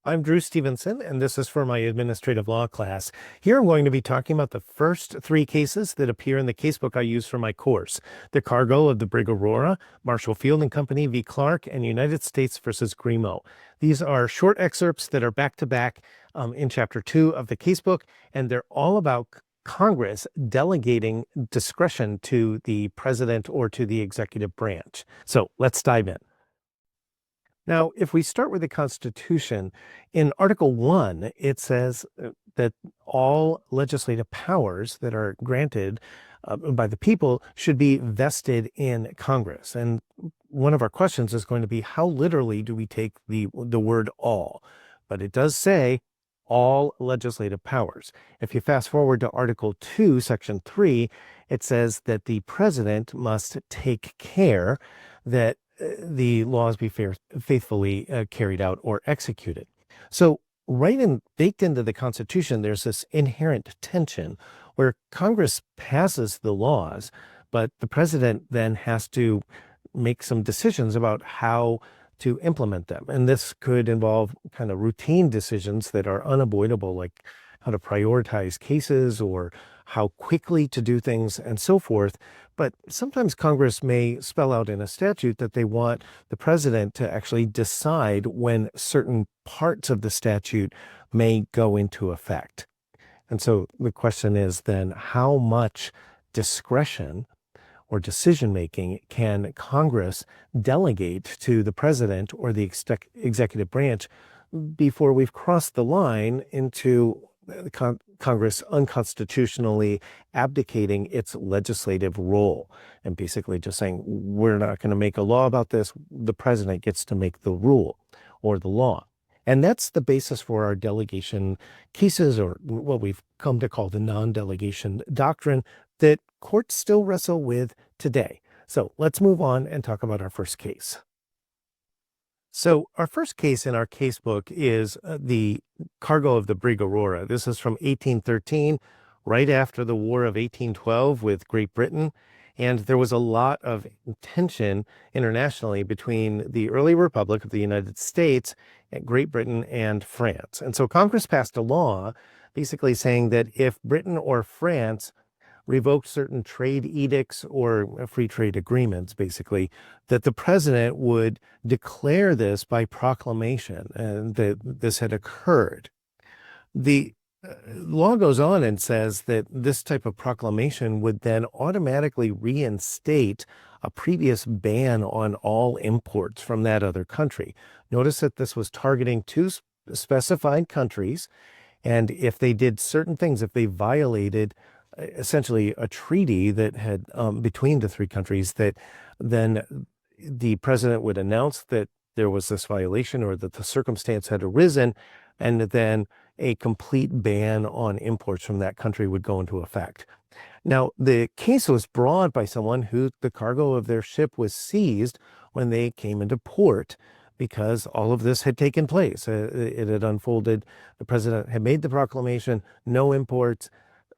I'm Drew Stevenson, and this is for my administrative law class. Here I'm going to be talking about the first three cases that appear in the casebook I use for my course. The cargo of the Brig Aurora, Marshall Field and Company v. Clark, and United States versus Grimaud. These are short excerpts that are back-to-back in Chapter 2 of the casebook, and they're all about Congress delegating discretion to the president or to the executive branch. So let's dive in. Now, if we start with the Constitution, in Article 1, it says that all legislative powers that are granted by the people should be vested in Congress. And one of our questions is going to be, how literally do we take the word all? But it does say all legislative powers. If you fast forward to Article 2, Section 3, it says that the president must take care that the laws be faithfully carried out or executed. So baked into the Constitution, there's this inherent tension where Congress passes the laws, but the president then has to make some decisions about how to implement them. And this could involve kind of routine decisions that are unavoidable, like how to prioritize cases or how quickly to do things and so forth. But sometimes Congress may spell out in a statute that they want the president to actually decide when certain parts of the statute may go into effect. And so the question is then, how much discretion or decision-making can Congress delegate to the president or the executive branch before we've crossed the line into Congress unconstitutionally abdicating its legislative role and basically just saying, we're not going to make a law about this. The president gets to make the rule or the law. And that's the basis for our delegation cases, or what we've come to call the non-delegation doctrine, that courts still wrestle with today. So let's move on and talk about our first case. So our first case in our casebook is the cargo of the Brig Aurora. This is from 1813, right after the War of 1812 with Great Britain. And there was a lot of tension internationally between the early Republic of the United States, and Great Britain, and France. And so Congress passed a law basically saying that if Britain or France revoked certain trade edicts or free trade agreements, basically, that the president would declare this by proclamation and that this had occurred. The law goes on and says that this type of proclamation would then automatically reinstate a previous ban on all imports from that other country. Notice that this was targeting two specified countries, and if they did certain things, if they violated essentially a treaty that had between the three countries, that then the president would announce that there was this violation or that the circumstance had arisen, and then a complete ban on imports from that country would go into effect. Now, the case was brought by someone who the cargo of their ship was seized when they came into port, because all of this had taken place. It had unfolded. The president had made the proclamation, no imports.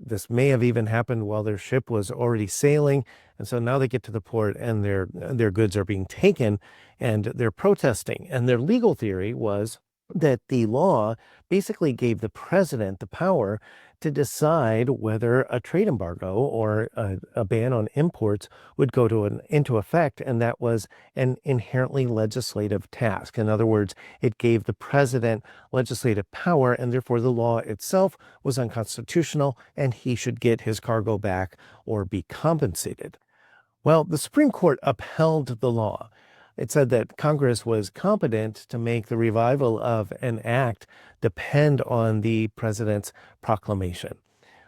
This may have even happened while their ship was already sailing. And so now they get to the port and their goods are being taken and they're protesting. And their legal theory was that the law basically gave the president the power to decide whether a trade embargo or a ban on imports would go into effect, and that was an inherently legislative task. In other words, it gave the president legislative power, and therefore the law itself was unconstitutional, and he should get his cargo back or be compensated. Well, the Supreme Court upheld the law. It said that Congress was competent to make the revival of an act depend on the president's proclamation.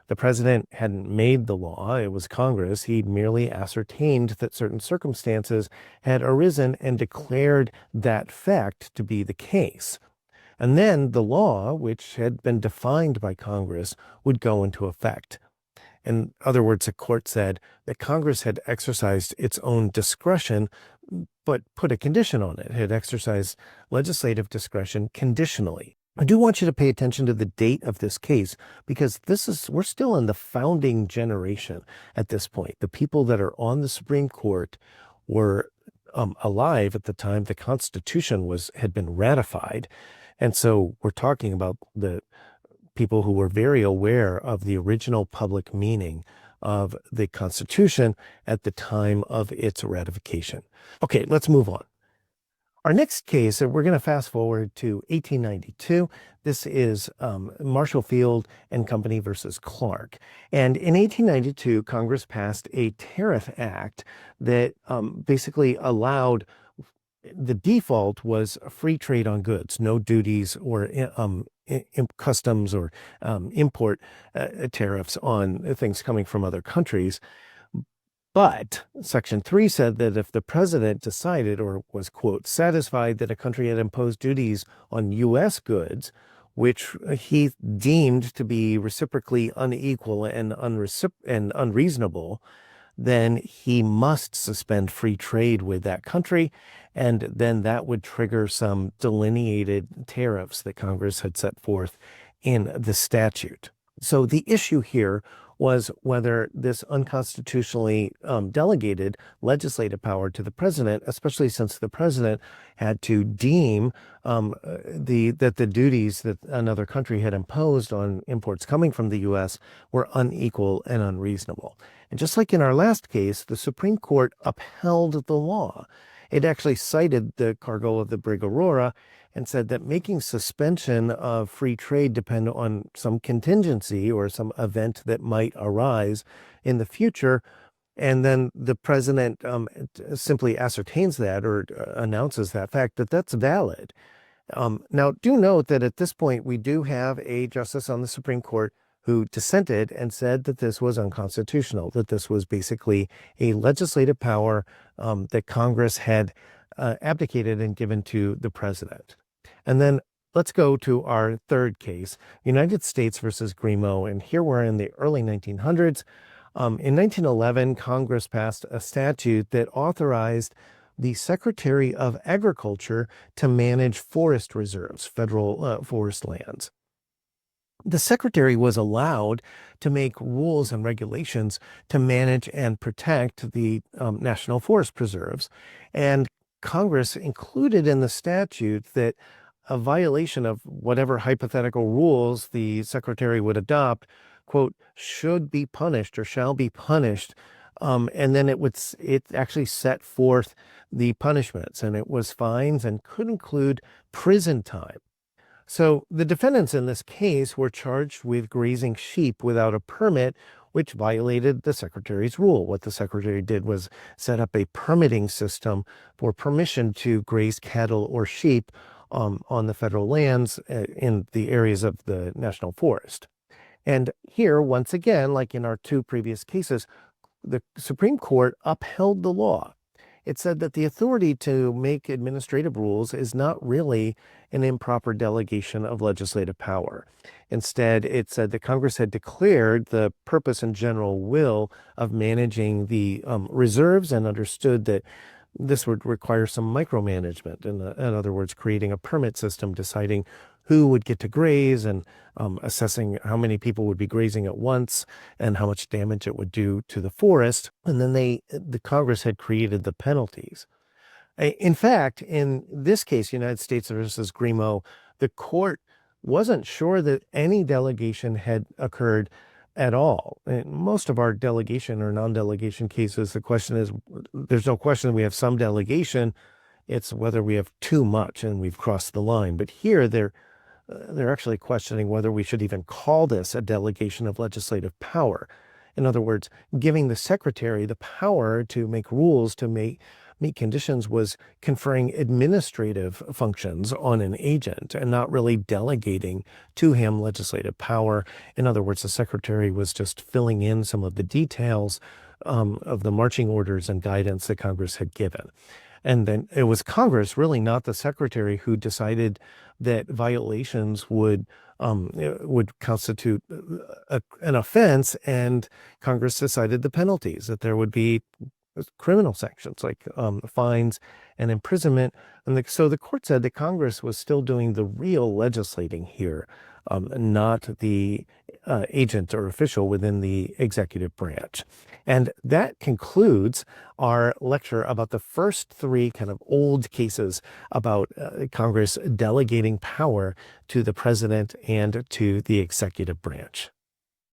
The president hadn't made the law. It was Congress. He'd merely ascertained that certain circumstances had arisen and declared that fact to be the case. And then the law, which had been defined by Congress, would go into effect. In other words, the court said that Congress had exercised its own discretion, but put a condition on it. It had exercised legislative discretion conditionally. I do want you to pay attention to the date of this case, because we're still in the founding generation at this point. The people that are on the Supreme Court were alive at the time the Constitution had been ratified. And so we're talking about the people who were very aware of the original public meaning of the Constitution at the time of its ratification. Okay, let's move on. Our next case, we're going to fast forward to 1892. This is Marshall Field and Company versus Clark. And in 1892, Congress passed a tariff act that basically allowed, the default was free trade on goods, no duties or customs or import tariffs on things coming from other countries. But Section 3 said that if the president decided or was, quote, satisfied that a country had imposed duties on U.S. goods, which he deemed to be reciprocally unequal and unreasonable, then he must suspend free trade with that country. And then that would trigger some delineated tariffs that Congress had set forth in the statute. So the issue here was whether this unconstitutionally delegated legislative power to the president, especially since the president had to deem that the duties that another country had imposed on imports coming from the U.S. were unequal and unreasonable. And just like in our last case, the Supreme Court upheld the law. It actually cited the cargo of the Brig Aurora and said that making suspension of free trade depend on some contingency or some event that might arise in the future, and then the president simply ascertains that or announces that fact that that's valid. Now, do note that at this point, we do have a justice on the Supreme Court who dissented and said that this was unconstitutional, that this was basically a legislative power that Congress had abdicated and given to the president. And then let's go to our third case, United States versus Grimaud. And here we're in the early 1900s. In 1911, Congress passed a statute that authorized the Secretary of Agriculture to manage forest reserves, federal forest lands. The secretary was allowed to make rules and regulations to manage and protect the national forest preserves. And Congress included in the statute that a violation of whatever hypothetical rules the secretary would adopt, quote, should be punished or shall be punished. And then it actually set forth the punishments, and it was fines and could include prison time. So the defendants in this case were charged with grazing sheep without a permit, which violated the secretary's rule. What the secretary did was set up a permitting system for permission to graze cattle or sheep on the federal lands in the areas of the national forest. And here, once again, like in our two previous cases, the Supreme Court upheld the law. It said that the authority to make administrative rules is not really an improper delegation of legislative power. Instead, it said that Congress had declared the purpose and general will of managing the reserves and understood that this would require some micromanagement. In other words, creating a permit system, deciding who would get to graze and assessing how many people would be grazing at once and how much damage it would do to the forest. And then the Congress had created the penalties. In fact, in this case, United States versus Grimaud, the court wasn't sure that any delegation had occurred at all. In most of our delegation or non-delegation cases, the question is, there's no question we have some delegation. It's whether we have too much and we've crossed the line. But here they're actually questioning whether we should even call this a delegation of legislative power. In other words, giving the secretary the power to make rules, to meet conditions, was conferring administrative functions on an agent and not really delegating to him legislative power. In other words, the secretary was just filling in some of the details of the marching orders and guidance that Congress had given. And then it was Congress, really not the secretary, who decided that violations would constitute an offense, and Congress decided the penalties, that there would be criminal sanctions like fines and imprisonment. And so the court said that Congress was still doing the real legislating here, not the agent or official within the executive branch. And that concludes our lecture about the first three kind of old cases about Congress delegating power to the president and to the executive branch.